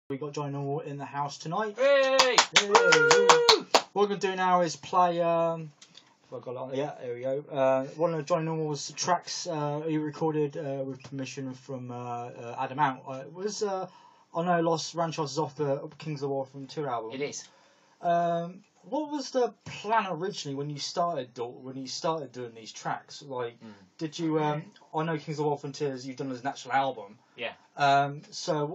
We got Johnny Normal in the house tonight. Hey! Hey. What we're going to do now is play. Here we go. One of Johnny Normal's tracks he recorded with permission from Adam Out. It was I know Los Ranchos is off the Kings of War from Tour album. It is. What was the plan originally when you started doing these tracks? Like, did you? I know Kings of War Frontiers you've done as an actual album. Yeah. So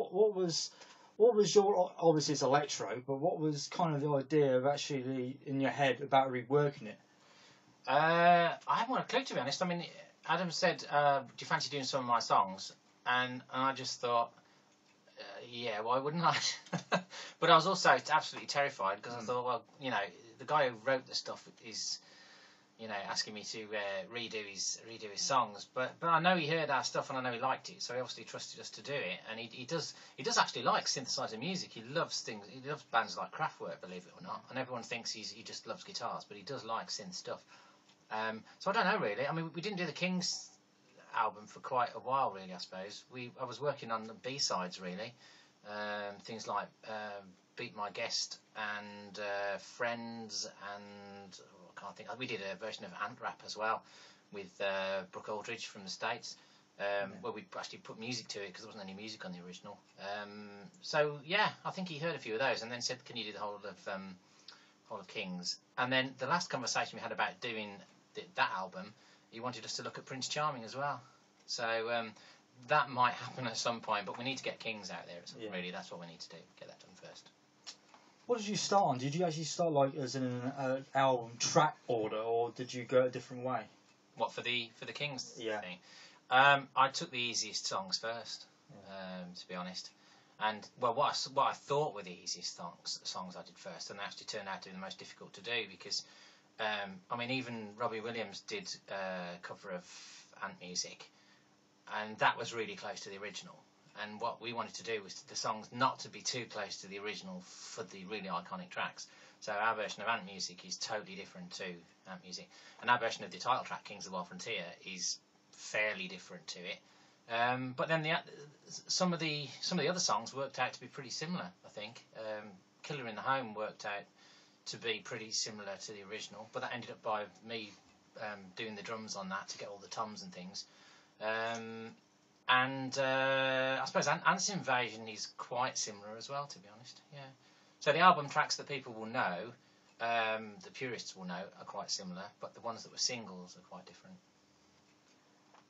what was your, obviously it's electro, but what was kind of the idea of actually in your head about reworking it? I haven't got a clue, to be honest. I mean, Adam said, do you fancy doing some of my songs? And I just thought, yeah, why wouldn't I? But I was also absolutely terrified because I thought, well, you know, the guy who wrote the stuff is, you know, asking me to redo his songs. But I know he heard our stuff and I know he liked it, so he obviously trusted us to do it. And he does actually like synthesizer music. He loves things. He loves bands like Kraftwerk, believe it or not. And everyone thinks he just loves guitars, but he does like synth stuff. So I don't know really. I mean, we didn't do the Kings album for quite a while, really. I suppose I was working on the B-sides really, things like Beat My Guest and Friends and. I think we did a version of Ant Rap as well with Brooke Aldridge from the States, where we actually put music to it because there wasn't any music on the original. So yeah, I think he heard a few of those and then said, "Can you do the whole of Kings?" And then the last conversation we had about doing that album, he wanted us to look at Prince Charming as well. So that might happen at some point, but we need to get Kings out there. Really, that's what we need to do. Get that done first. What did you start on? Did you actually start like as in an album track order, or did you go a different way? What for the Kings thing? I took the easiest songs first, to be honest. And well, what I thought were the easiest songs I did first, and they actually turned out to be the most difficult to do because, I mean, even Robbie Williams did a cover of Ant Music, and that was really close to the original. And what we wanted to do was the songs not to be too close to the original for the really iconic tracks. So our version of Ant Music is totally different to Ant Music, and our version of the title track, Kings of the Wild Frontier, is fairly different to it. But then some of the other songs worked out to be pretty similar. I think Killer in the Home worked out to be pretty similar to the original, but that ended up by me doing the drums on that to get all the toms and things. And I suppose Ant's Invasion is quite similar as well, to be honest. Yeah. So the album tracks that people will know, the purists will know, are quite similar, but the ones that were singles are quite different.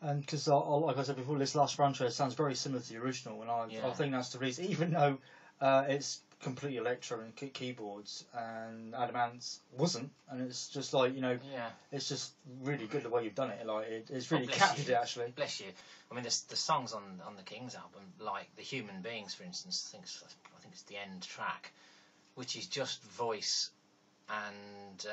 And because, like I said before, this last franchise sounds very similar to the original, and I think that's the reason. Even though it's completely electro and keyboards, and Adamant's wasn't, and it's just like, you know, it's just really good the way you've done it. Like it's really captured it actually. Bless you. I mean, the songs on the Kings album, like the Human Beings, for instance, I think it's the end track, which is just voice and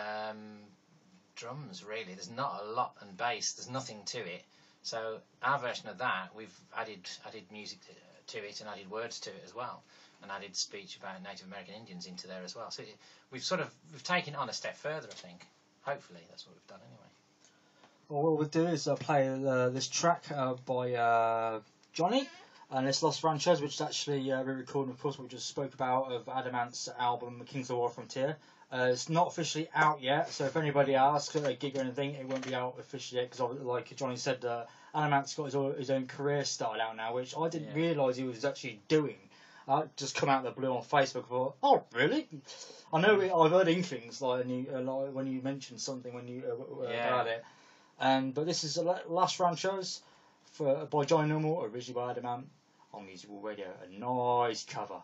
drums really. There's not a lot, and bass. There's nothing to it. So our version of that, we've added music to it and added words to it as well, and added speech about Native American Indians into there as well. So we've taken it on a step further, I think. Hopefully that's what we've done anyway. Well, what we'll do is play this track by Johnny, and it's Los Ranchos, which is actually re-recording, of course, what we just spoke about, of Adamant's album, Kings of War Frontier. It's not officially out yet, so if anybody asks at a gig or anything, it won't be out officially yet, because like Johnny said, Adamant's got his own career started out now, which I didn't realise he was actually doing. Just come out of the blue on Facebook and thought, oh, really? I know I've heard inklings, like when you mentioned something about it. But this is Las Ranchos by Johnny Normal, originally by Adamant, on Musical Radio. A nice cover.